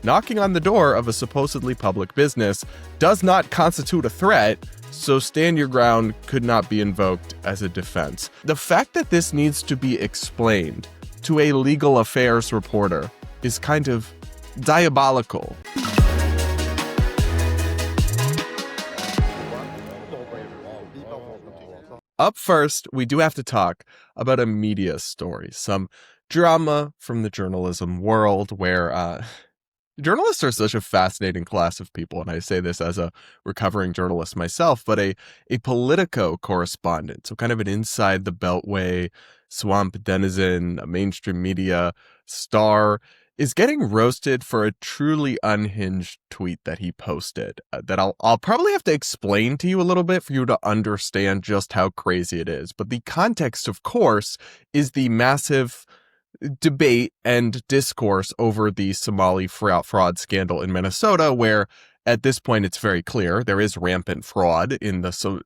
Knocking on the door of a supposedly public business does not constitute a threat, so stand your ground could not be invoked as a defense. The fact that this needs to be explained to a legal affairs reporter is kind of diabolical. Up first, we do have to talk about a media story, some drama from the journalism world where journalists are such a fascinating class of people, and I say this as a recovering journalist myself, but a Politico correspondent, so kind of an inside the Beltway swamp denizen, a mainstream media star, is getting roasted for a truly unhinged tweet that he posted that I'll probably have to explain to you a little bit for you to understand just how crazy it is. But the context, of course, is the massive debate and discourse over the Somali fraud scandal in Minnesota, where at this point it's very clear there is rampant fraud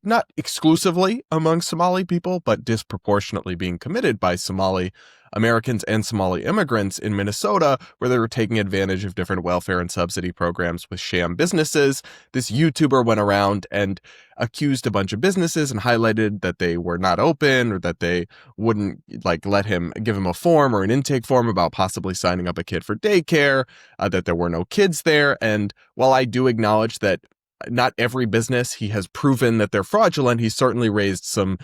not exclusively among Somali people, but disproportionately being committed by Somali Americans and Somali immigrants in Minnesota, where they were taking advantage of different welfare and subsidy programs with sham businesses. This YouTuber went around and accused a bunch of businesses and highlighted that they were not open, or that they wouldn't give him a form or an intake form about possibly signing up a kid for daycare, that there were no kids there. And while I do acknowledge that not every business he has proven that they're fraudulent, he certainly raised some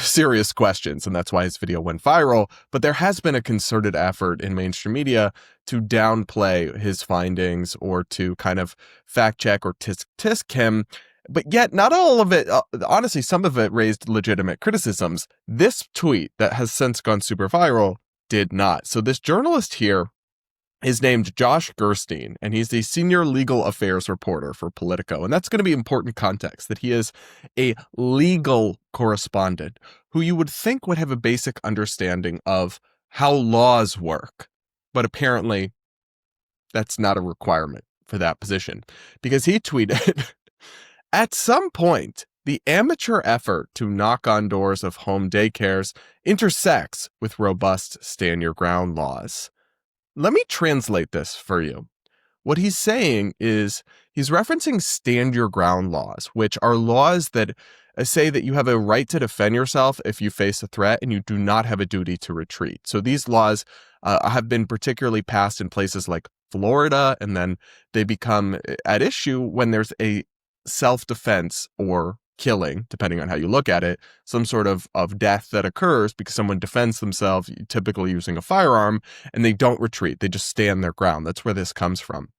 serious questions, and that's why his video went viral. But there has been a concerted effort in mainstream media to downplay his findings or to kind of fact check or tisk him. But yet not all of it, honestly, some of it raised legitimate criticisms. This tweet that has since gone super viral did not. So this journalist here is named Josh Gerstein, and he's the senior legal affairs reporter for Politico. And that's going to be important context, that he is a legal correspondent who you would think would have a basic understanding of how laws work. But apparently that's not a requirement for that position, because he tweeted, "At some point, the amateur effort to knock on doors of home daycares intersects with robust stand your ground laws." Let me translate this for you. What he's saying is he's referencing stand your ground laws, which are laws that say that you have a right to defend yourself if you face a threat and you do not have a duty to retreat. So these laws have been particularly passed in places like Florida, and then they become at issue when there's a self-defense or killing, depending on how you look at it, some sort of death that occurs because someone defends themselves, typically using a firearm, and they don't retreat. They just stand their ground. That's where this comes from.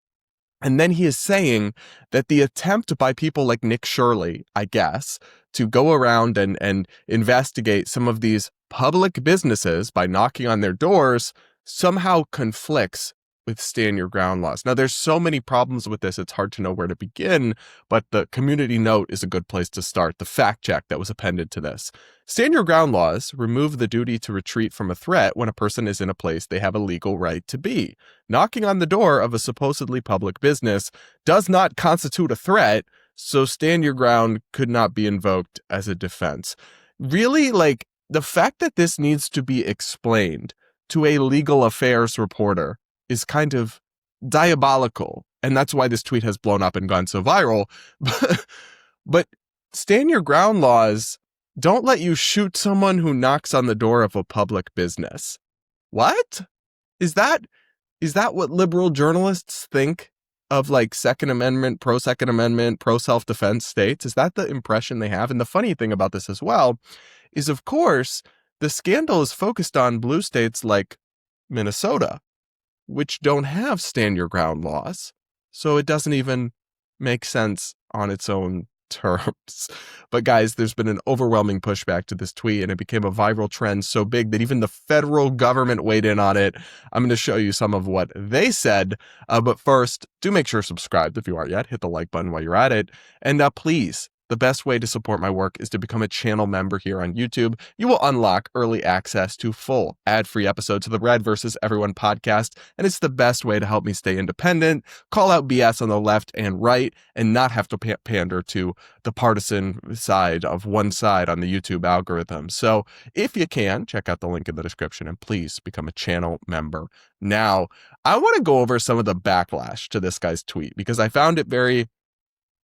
And then he is saying that the attempt by people like Nick Shirley, I guess, to go around and investigate some of these public businesses by knocking on their doors somehow conflicts with stand your ground laws. Now, there's so many problems with this, it's hard to know where to begin, but the community note is a good place to start, the fact check that was appended to this. Stand your ground laws remove the duty to retreat from a threat when a person is in a place they have a legal right to be. Knocking on the door of a supposedly public business does not constitute a threat, so stand your ground could not be invoked as a defense. Really, the fact that this needs to be explained to a legal affairs reporter is kind of diabolical. And that's why this tweet has blown up and gone so viral. But stand your ground laws don't let you shoot someone who knocks on the door of a public business. What? Is that what liberal journalists think of Second Amendment, pro-Second Amendment, pro-self-defense states? Is that the impression they have? And the funny thing about this as well is, of course, the scandal is focused on blue states like Minnesota, which don't have stand your ground laws. So it doesn't even make sense on its own terms. But guys, there's been an overwhelming pushback to this tweet, and it became a viral trend so big that even the federal government weighed in on it. I'm going to show you some of what they said. But first, do make sure to subscribe if you aren't yet. Hit the like button while you're at it. And please the best way to support my work is to become a channel member here on YouTube. You will unlock early access to full ad-free episodes of the Red versus Everyone podcast, and it's the best way to help me stay independent, call out BS on the left and right, and not have to pander to the partisan side of one side on the YouTube algorithm. So if you can, check out the link in the description and please become a channel member. Now, I want to go over some of the backlash to this guy's tweet because I found it very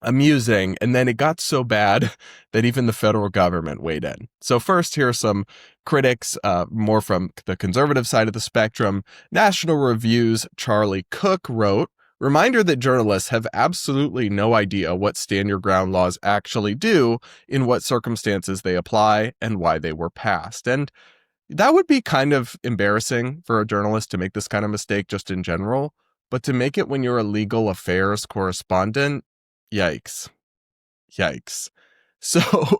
amusing, and then it got so bad that even the federal government weighed in. So first, here are some critics, more from the conservative side of the spectrum. National Review's Charlie Cook wrote, "Reminder that journalists have absolutely no idea what stand your ground laws actually do, in what circumstances they apply, and why they were passed." And that would be kind of embarrassing for a journalist to make this kind of mistake just in general, but to make it when you're a legal affairs correspondent, yikes. Yikes. So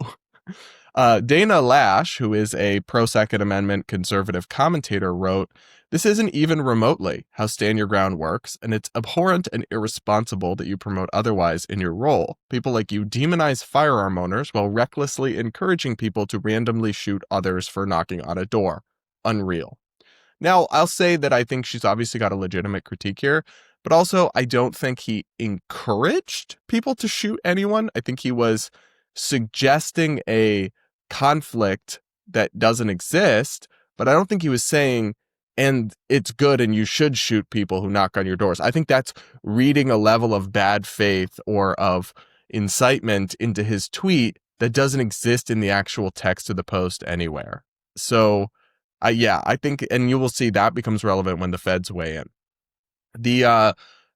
Dana Lash, who is a pro-Second Amendment conservative commentator, wrote, "This isn't even remotely how stand your ground works, and it's abhorrent and irresponsible that you promote otherwise in your role. People like you demonize firearm owners while recklessly encouraging people to randomly shoot others for knocking on a door. Unreal." Now, I'll say that I think she's obviously got a legitimate critique here, but also I don't think he encouraged people to shoot anyone. I think he was suggesting a conflict that doesn't exist, but I don't think he was saying, and it's good and you should shoot people who knock on your doors. I think that's reading a level of bad faith or of incitement into his tweet that doesn't exist in the actual text of the post anywhere. So, I think, and you will see that becomes relevant when the feds weigh in. The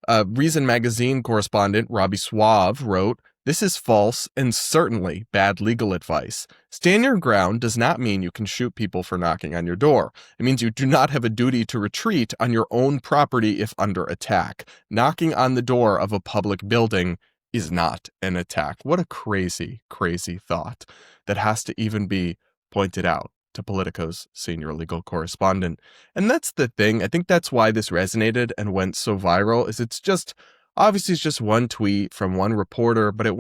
Reason Magazine correspondent Robbie Suave wrote, "This is false and certainly bad legal advice. Stand your ground does not mean you can shoot people for knocking on your door. It means you do not have a duty to retreat on your own property if under attack. Knocking on the door of a public building is not an attack." What a crazy, crazy thought that has to even be pointed out to Politico's senior legal correspondent. And that's the thing. I think that's why this resonated and went so viral, is it's just, obviously it's just one tweet from one reporter, but it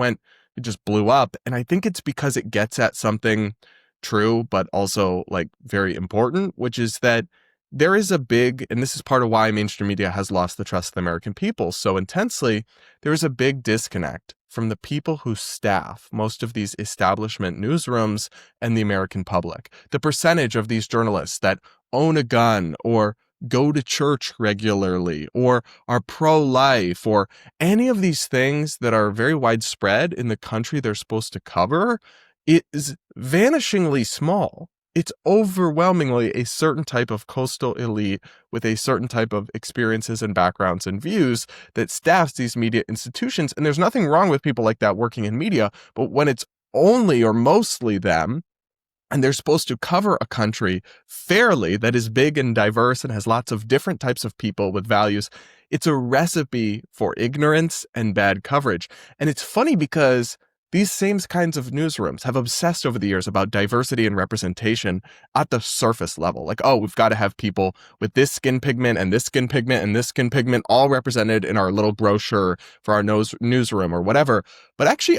just blew up. And I think it's because it gets at something true, but also like very important, which is that there is a big, and this is part of why mainstream media has lost the trust of the American people so intensely, there is a big disconnect from the people who staff most of these establishment newsrooms and the American public. The percentage of these journalists that own a gun or go to church regularly or are pro-life or any of these things that are very widespread in the country they're supposed to cover is vanishingly small. It's overwhelmingly a certain type of coastal elite with a certain type of experiences and backgrounds and views that staffs these media institutions. And there's nothing wrong with people like that working in media, but when it's only or mostly them, and they're supposed to cover a country fairly that is big and diverse and has lots of different types of people with values, it's a recipe for ignorance and bad coverage. And it's funny because these same kinds of newsrooms have obsessed over the years about diversity and representation at the surface level. Like, oh, we've got to have people with this skin pigment and this skin pigment and this skin pigment all represented in our little brochure for our newsroom or whatever. But actually,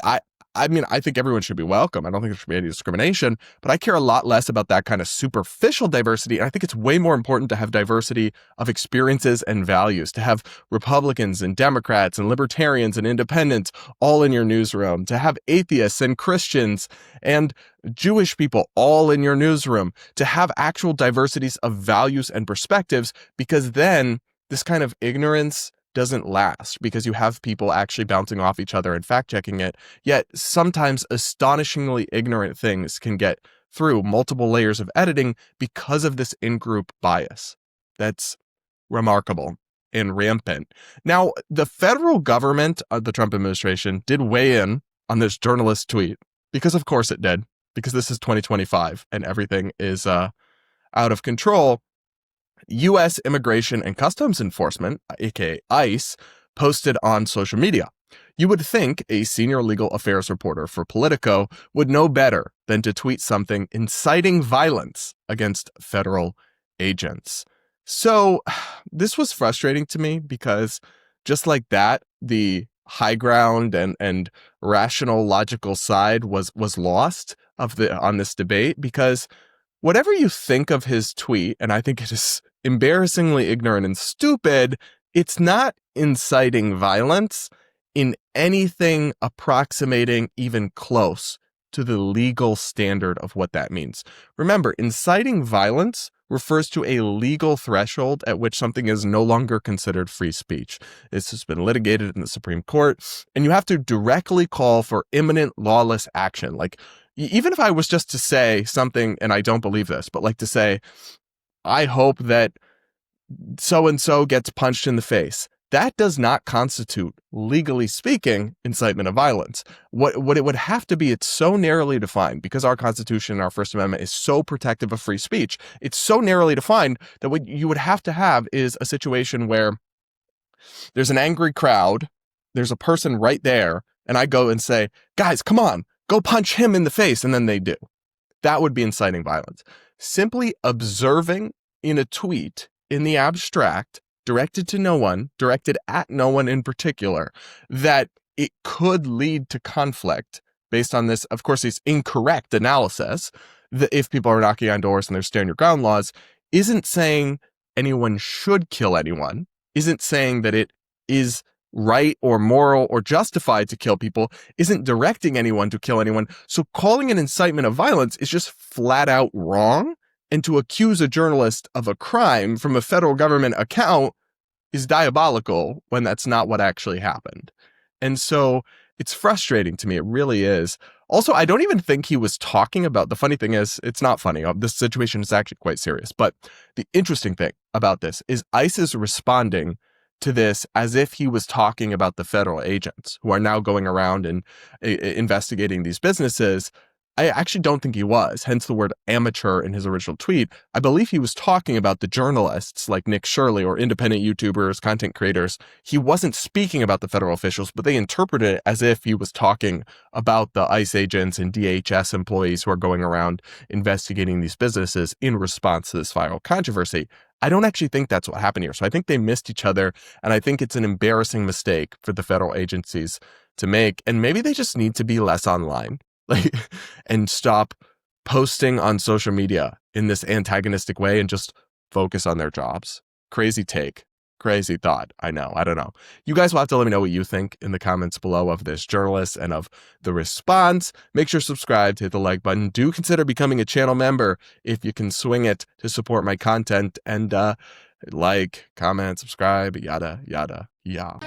I mean, I think everyone should be welcome. I don't think there should be any discrimination, but I care a lot less about that kind of superficial diversity. And I think it's way more important to have diversity of experiences and values, to have Republicans and Democrats and libertarians and independents all in your newsroom, to have atheists and Christians and Jewish people all in your newsroom, to have actual diversities of values and perspectives, because then this kind of ignorance doesn't last because you have people actually bouncing off each other and fact-checking it. Yet sometimes astonishingly ignorant things can get through multiple layers of editing because of this in-group bias. That's remarkable and rampant. Now, the federal government, the Trump administration, did weigh in on this journalist tweet because of course it did, because this is 2025 and everything is out of control. U.S. Immigration and Customs Enforcement, aka ICE, posted on social media. You would think a senior legal affairs reporter for Politico would know better than to tweet something inciting violence against federal agents. So this was frustrating to me because just like that, the high ground and rational logical side was lost on this debate, because whatever you think of his tweet, and I think it is embarrassingly ignorant and stupid, it's not inciting violence in anything approximating even close to the legal standard of what that means. Remember, inciting violence refers to a legal threshold at which something is no longer considered free speech. This has been litigated in the Supreme Court, and you have to directly call for imminent lawless action. Like, even if I was just to say something, and I don't believe this, but like to say, I hope that so-and-so gets punched in the face, that does not constitute, legally speaking, incitement of violence. What it would have to be, it's so narrowly defined, because our Constitution and our First Amendment is so protective of free speech. It's so narrowly defined that what you would have to have is a situation where there's an angry crowd, there's a person right there, and I go and say, guys, come on, go punch him in the face, and then they do. That would be inciting violence. Simply observing in a tweet, in the abstract, directed to no one, directed at no one in particular, that it could lead to conflict based on this, of course, this incorrect analysis, that if people are knocking on doors and they're stand your ground laws, isn't saying anyone should kill anyone, isn't saying that it is right or moral or justified to kill people, isn't directing anyone to kill anyone. So calling an incitement of violence is just flat out wrong. And to accuse a journalist of a crime from a federal government account is diabolical when that's not what actually happened. And so it's frustrating to me. It really is. Also, I don't even think he was talking about, the funny thing is, it's not funny. This situation is actually quite serious. But the interesting thing about this is ICE is responding to this as if he was talking about the federal agents who are now going around and investigating these businesses. I actually don't think he was, hence the word amateur in his original tweet. I believe he was talking about the journalists like Nick Shirley or independent YouTubers, content creators. He wasn't speaking about the federal officials, but they interpreted it as if he was talking about the ICE agents and DHS employees who are going around investigating these businesses in response to this viral controversy. I don't actually think that's what happened here. So I think they missed each other, and I think it's an embarrassing mistake for the federal agencies to make, and maybe they just need to be less online. And stop posting on social media in this antagonistic way and just focus on their jobs. Crazy take, crazy thought. I know. I don't know. You guys will have to let me know what you think in the comments below of this journalist and of the response. Make sure to subscribe, to hit the like button. Do consider becoming a channel member if you can swing it to support my content, and like, comment, subscribe, yada, yada, yada.